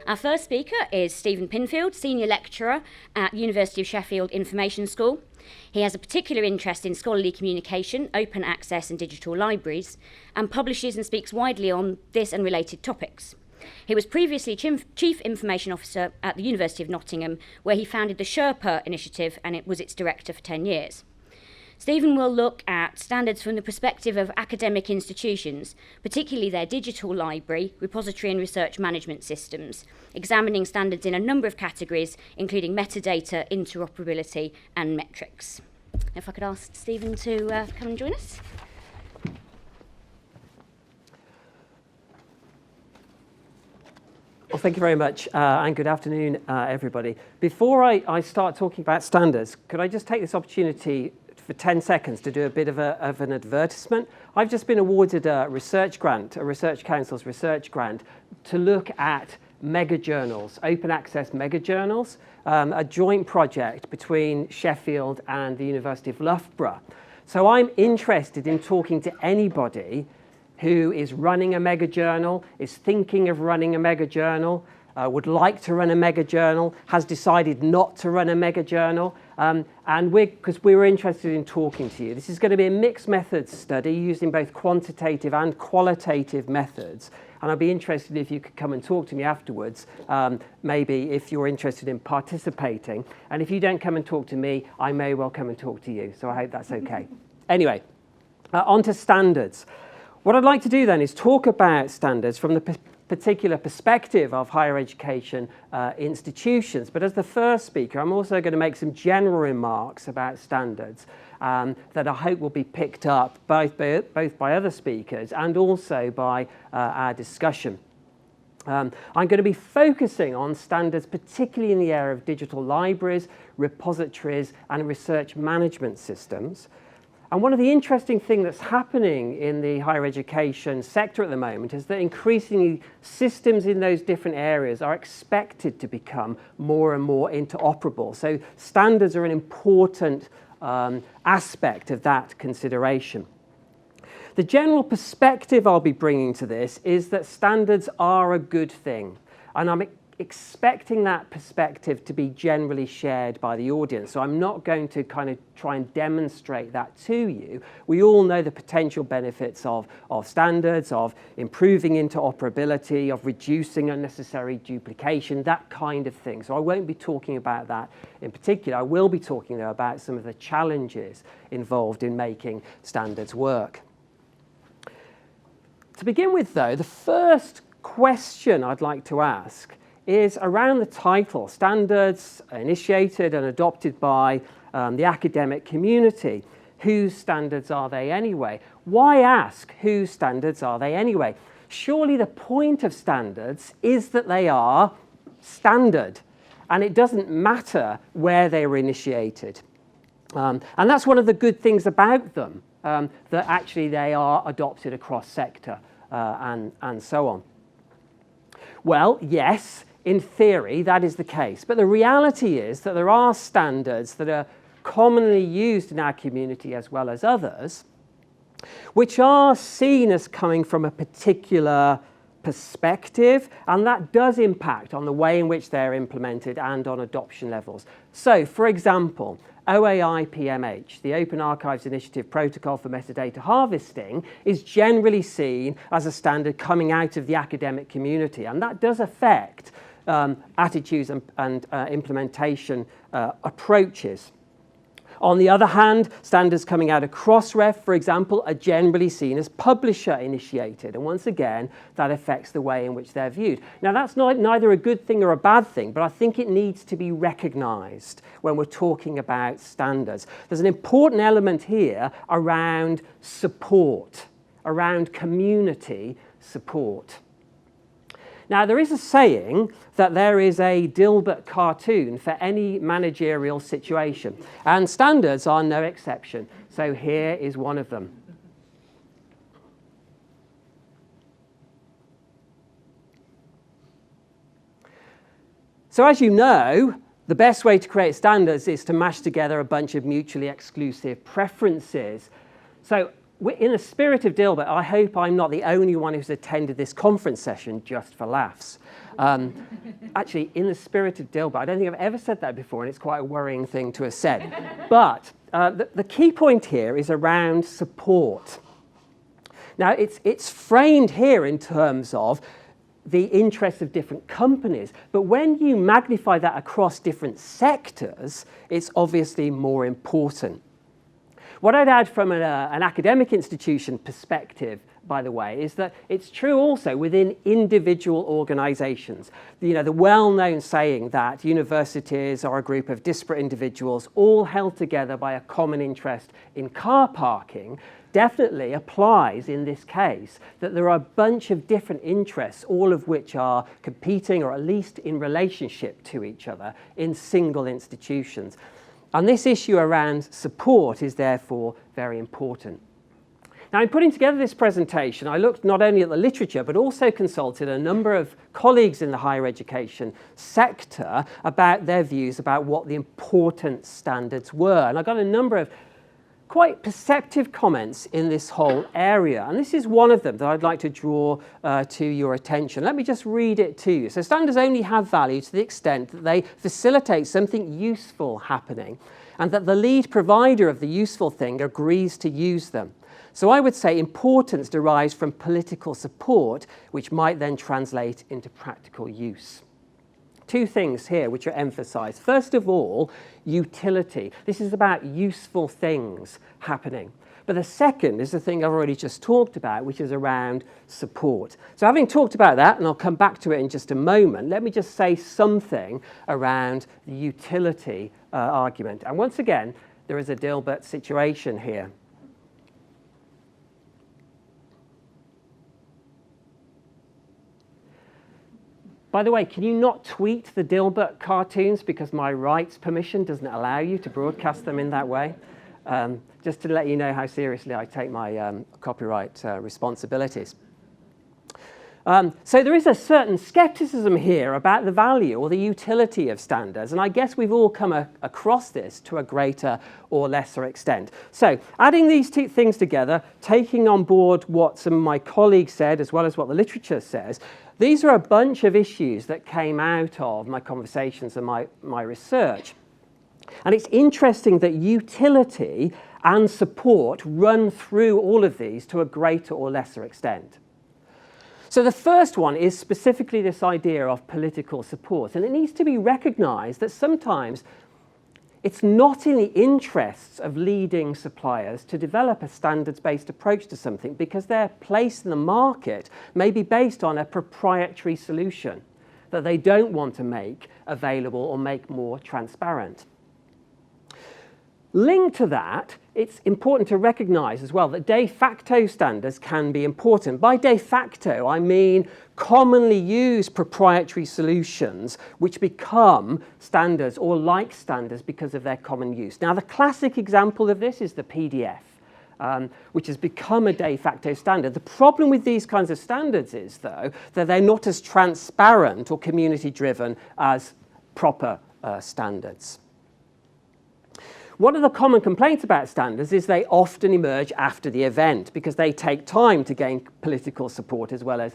Our first speaker is Stephen Pinfield, Senior Lecturer at University of Sheffield Information School. He has a particular interest in scholarly communication, open access and digital libraries, and publishes and speaks widely on this and related topics. He was previously Chief Information Officer at the University of Nottingham, where he founded the Sherpa initiative and it was its director for 10 years. Stephen will look at standards from the perspective of academic institutions, particularly their digital library, repository and research management systems, examining standards in a number of categories, including metadata, interoperability and metrics. If I could ask Stephen to come and join us. Well, thank you very much, and good afternoon, everybody. Before I start talking about standards, could I just take this opportunity for 10 seconds to do a bit of an advertisement? I've just been awarded a research grant, a Research Council's research grant, to look at megajournals, open access megajournals, a joint project between Sheffield and the University of Loughborough. So I'm interested in talking to anybody who is running a megajournal, is thinking of running a megajournal, would like to run a megajournal, has decided not to run a megajournal, and because we're interested in talking to you. This is going to be a mixed methods study using both quantitative and qualitative methods. And I'd be interested if you could come and talk to me afterwards, maybe if you're interested in participating. And if you don't come and talk to me, I may well come and talk to you. So I hope that's okay. Anyway, on to standards. What I'd like to do then is talk about standards from the particular perspective of higher education institutions. But as the first speaker, I'm also going to make some general remarks about standards that I hope will be picked up both by other speakers and also by our discussion. I'm going to be focusing on standards, particularly in the area of digital libraries, repositories, and research management systems. And one of the interesting things that's happening in the higher education sector at the moment is that increasingly systems in those different areas are expected to become more and more interoperable. So standards are an important aspect of that consideration. The general perspective I'll be bringing to this is that standards are a good thing, and I'm expecting that perspective to be generally shared by the audience. So I'm not going to kind of try and demonstrate that to you. We all know the potential benefits of standards, of improving interoperability, of reducing unnecessary duplication, that kind of thing. So I won't be talking about that in particular. I will be talking, though, about some of the challenges involved in making standards work. To begin with, though, the first question I'd like to ask is around the title, standards initiated and adopted by the academic community. Whose standards are they anyway? Why ask whose standards are they anyway? Surely the point of standards is that they are standard, and it doesn't matter where they were initiated. And that's one of the good things about them, that actually they are adopted across sector and so on. Well, yes, in theory, that is the case. But the reality is that there are standards that are commonly used in our community as well as others, which are seen as coming from a particular perspective, and that does impact on the way in which they're implemented and on adoption levels. So, for example, OAI-PMH, the Open Archives Initiative Protocol for Metadata Harvesting, is generally seen as a standard coming out of the academic community, and that does affect attitudes and implementation approaches. On the other hand, standards coming out of Crossref, for example, are generally seen as publisher-initiated, and once again, that affects the way in which they're viewed. Now, that's neither a good thing or a bad thing, but I think it needs to be recognised when we're talking about standards. There's an important element here around support, around community support. Now, there is a saying that there is a Dilbert cartoon for any managerial situation, and standards are no exception. So here is one of them. So as you know, the best way to create standards is to mash together a bunch of mutually exclusive preferences. So in the spirit of Dilbert, I hope I'm not the only one who's attended this conference session just for laughs. Actually, in the spirit of Dilbert, I don't think I've ever said that before, and it's quite a worrying thing to have said. But the key point here is around support. Now, it's framed here in terms of the interests of different companies, but when you magnify that across different sectors, it's obviously more important. What I'd add from an academic institution perspective, by the way, is that it's true also within individual organisations. You know, the well-known saying that universities are a group of disparate individuals all held together by a common interest in car parking definitely applies in this case, that there are a bunch of different interests, all of which are competing or at least in relationship to each other in single institutions. And this issue around support is therefore very important. Now, in putting together this presentation, I looked not only at the literature, but also consulted a number of colleagues in the higher education sector about their views about what the important standards were. And I got a number of quite perceptive comments in this whole area. And this is one of them that I'd like to draw to your attention. Let me just read it to you. So standards only have value to the extent that they facilitate something useful happening and that the lead provider of the useful thing agrees to use them. So I would say importance derives from political support, which might then translate into practical use. Two things here which are emphasised. First of all, utility. This is about useful things happening. But the second is the thing I've already just talked about, which is around support. So having talked about that, and I'll come back to it in just a moment, let me just say something around the utility argument. And once again, there is a Dilbert situation here. By the way, can you not tweet the Dilbert cartoons because my rights permission doesn't allow you to broadcast them in that way? Just to let you know how seriously I take my copyright responsibilities. So there is a certain skepticism here about the value or the utility of standards, and I guess we've all come across this to a greater or lesser extent. So adding these two things together, taking on board what some of my colleagues said as well as what the literature says, these are a bunch of issues that came out of my conversations and my research. And it's interesting that utility and support run through all of these to a greater or lesser extent. So the first one is specifically this idea of political support. And it needs to be recognised that sometimes it's not in the interests of leading suppliers to develop a standards-based approach to something because their place in the market may be based on a proprietary solution that they don't want to make available or make more transparent. Linked to that, it's important to recognise as well that de facto standards can be important. By de facto, I mean commonly used proprietary solutions which become standards or like standards because of their common use. Now, the classic example of this is the PDF, which has become a de facto standard. The problem with these kinds of standards is, though, that they're not as transparent or community-driven as proper standards. One of the common complaints about standards is they often emerge after the event because they take time to gain political support as well as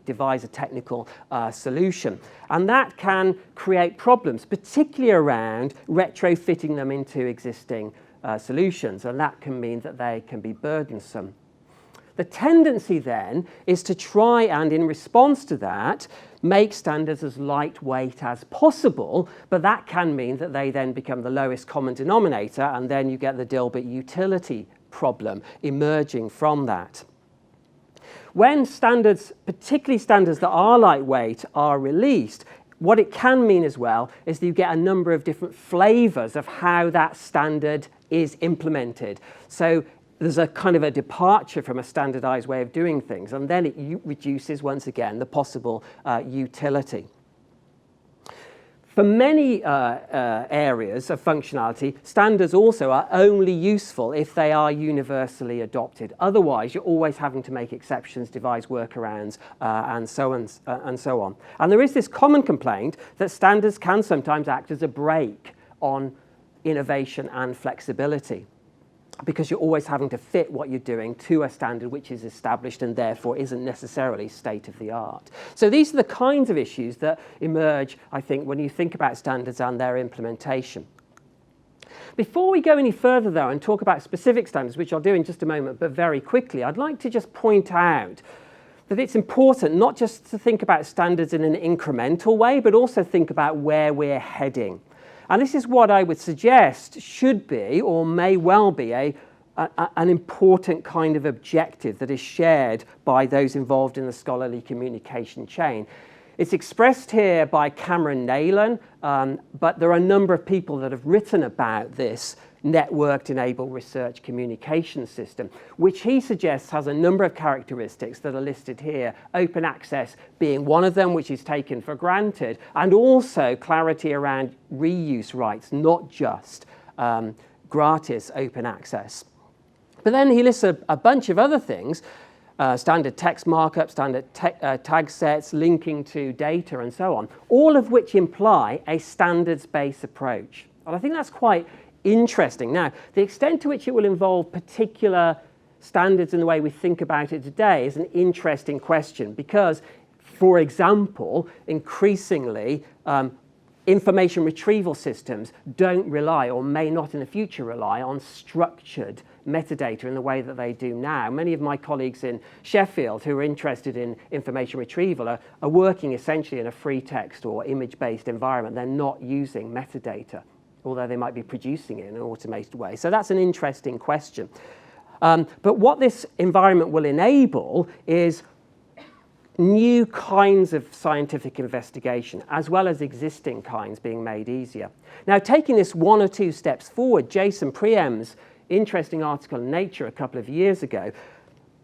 devise a technical solution. And that can create problems, particularly around retrofitting them into existing solutions, and that can mean that they can be burdensome. The tendency then is to try and, in response to that, make standards as lightweight as possible, but that can mean that they then become the lowest common denominator, and then you get the Dilbert utility problem emerging from that. When standards, particularly standards that are lightweight, are released, what it can mean as well is that you get a number of different flavours of how that standard is implemented. So there's a kind of a departure from a standardized way of doing things, and then it reduces, once again, the possible utility. For many areas of functionality, standards also are only useful if they are universally adopted. Otherwise, you're always having to make exceptions, devise workarounds, and so on. And there is this common complaint that standards can sometimes act as a brake on innovation and flexibility. because you're always having to fit what you're doing to a standard which is established and therefore isn't necessarily state of the art. So these are the kinds of issues that emerge, I think, when you think about standards and their implementation. Before we go any further, though, and talk about specific standards, which I'll do in just a moment, but very quickly, I'd like to just point out that it's important not just to think about standards in an incremental way, but also think about where we're heading. And this is what I would suggest should be, or may well be, an important kind of objective that is shared by those involved in the scholarly communication chain. It's expressed here by Cameron Naylan, but there are a number of people that have written about this networked enabled research communication system, which he suggests has a number of characteristics that are listed here, open access being one of them, which is taken for granted, and also clarity around reuse rights, not just gratis open access. But then he lists a bunch of other things, standard text markup, standard tag sets, linking to data, and so on, all of which imply a standards-based approach. And I think that's quite interesting. Now, the extent to which it will involve particular standards in the way we think about it today is an interesting question because, for example, increasingly, information retrieval systems don't rely, or may not in the future rely, on structured metadata in the way that they do now. Many of my colleagues in Sheffield who are interested in information retrieval are working essentially in a free text or image-based environment. They're not using metadata, although they might be producing it in an automated way. So that's an interesting question. But what this environment will enable is new kinds of scientific investigation, as well as existing kinds being made easier. Now, taking this one or two steps forward, Jason Priem's interesting article in Nature a couple of years ago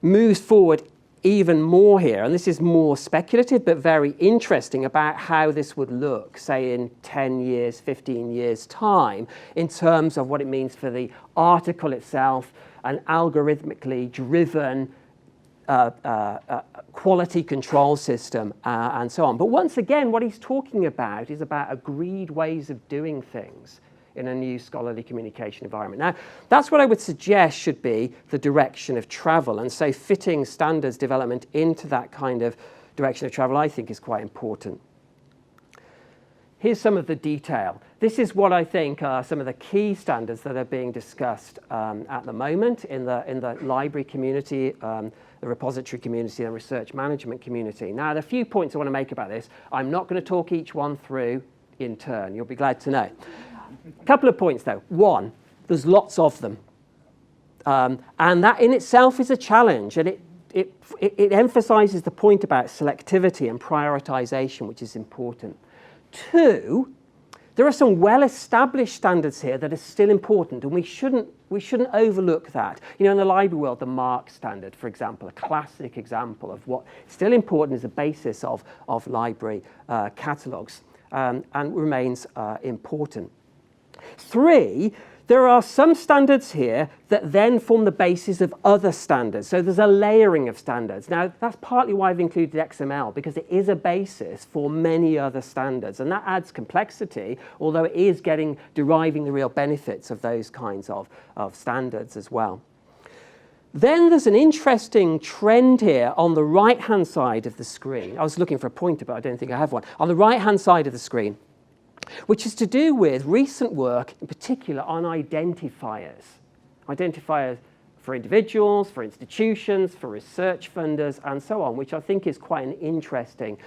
moves forward even more here, and this is more speculative but very interesting about how this would look, say in 10 years, 15 years time, in terms of what it means for the article itself, an algorithmically driven quality control system and so on. But once again, what he's talking about is about agreed ways of doing things in a new scholarly communication environment. Now, that's what I would suggest should be the direction of travel, and so fitting standards development into that kind of direction of travel, I think, is quite important. Here's some of the detail. This is what I think are some of the key standards that are being discussed at the moment in the library community, the repository community, and research management community. Now, there are a few points I want to make about this. I'm not going to talk each one through in turn. You'll be glad to know. A couple of points, though. One, there's lots of them. And that in itself is a challenge. And it emphasizes the point about selectivity and prioritization, which is important. Two, there are some well-established standards here that are still important, and we shouldn't overlook that. You know, in the library world, the MARC standard, for example, a classic example of what still important as a basis of library catalogues, and remains important. Three, there are some standards here that then form the basis of other standards. So there's a layering of standards. Now, that's partly why I've included XML, because it is a basis for many other standards. And that adds complexity, although it is deriving the real benefits of those kinds of standards as well. Then there's an interesting trend here on the right-hand side of the screen. I was looking for a pointer, but I don't think I have one. On the right-hand side of the screen, which is to do with recent work, in particular on identifiers. Identifiers for individuals, for institutions, for research funders, and so on, which I think is quite an interesting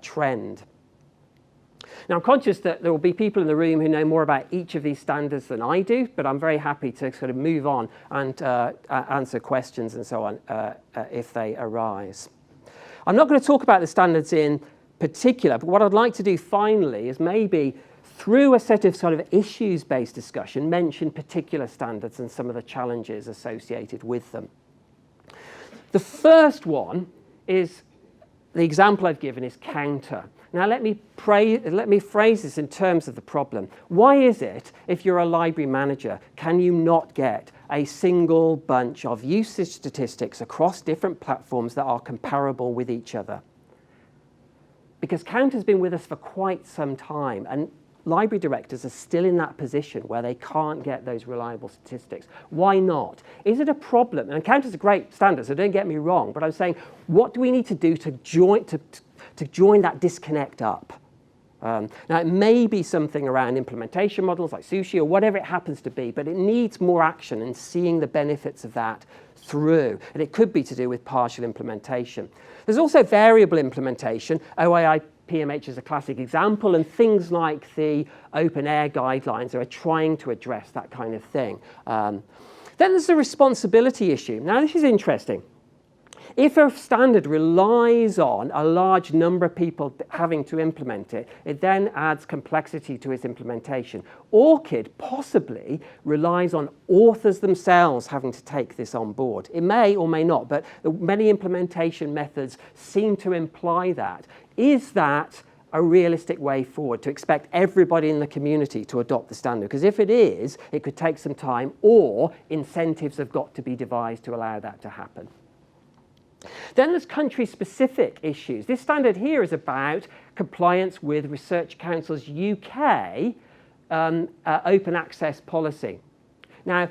trend. Now, I'm conscious that there will be people in the room who know more about each of these standards than I do, but I'm very happy to sort of move on and answer questions and so on if they arise. I'm not going to talk about the standards in particular, but what I'd like to do finally is maybe through a set of sort of issues-based discussion, mention particular standards and some of the challenges associated with them. The first one is, the example I've given is counter. Now let me phrase this in terms of the problem. Why is it, if you're a library manager, can you not get a single bunch of usage statistics across different platforms that are comparable with each other? Because counter's been with us for quite some time, and library directors are still in that position where they can't get those reliable statistics. Why not? Is it a problem? And Counters are great standards, so don't get me wrong, but I'm saying, what do we need to do to join that disconnect up? Now, it may be something around implementation models like Sushi or whatever it happens to be, but it needs more action and seeing the benefits of that through. And it could be to do with partial implementation. There's also variable implementation. OAI PMH is a classic example, and things like the open air guidelines are trying to address that kind of thing. Then there's the responsibility issue. Now, this is interesting. If a standard relies on a large number of people having to implement it, it then adds complexity to its implementation. ORCID possibly relies on authors themselves having to take this on board. It may or may not, but many implementation methods seem to imply that. Is that a realistic way forward to expect everybody in the community to adopt the standard? Because if it is, it could take some time, or incentives have got to be devised to allow that to happen. Then there's country-specific issues. This standard here is about compliance with Research Council's UK open access policy. Now,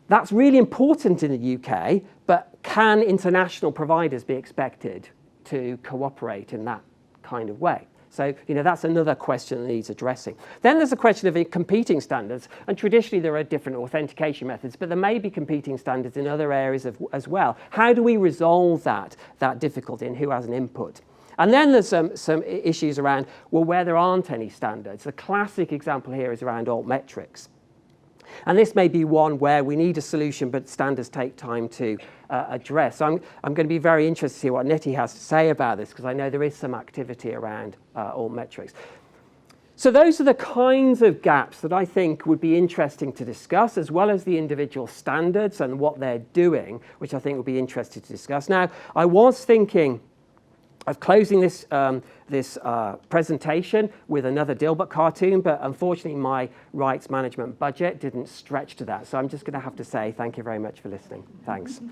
that's really important in the UK, but can international providers be expected to cooperate in that kind of way? So, that's another question that needs addressing. Then there's a question of competing standards, and traditionally there are different authentication methods, but there may be competing standards in other areas as well. How do we resolve that difficulty, and who has an input? And then there's some issues around, well, where there aren't any standards. The classic example here is around altmetrics. And this may be one where we need a solution, but standards take time to address. So I'm going to be very interested to see what Nettie has to say about this, because I know there is some activity around altmetrics. So those are the kinds of gaps that I think would be interesting to discuss, as well as the individual standards and what they're doing, which I think would be interesting to discuss. Now, I was thinking of closing this presentation with another Dilbert cartoon, but unfortunately my rights management budget didn't stretch to that. So I'm just going to have to say thank you very much for listening. Thanks.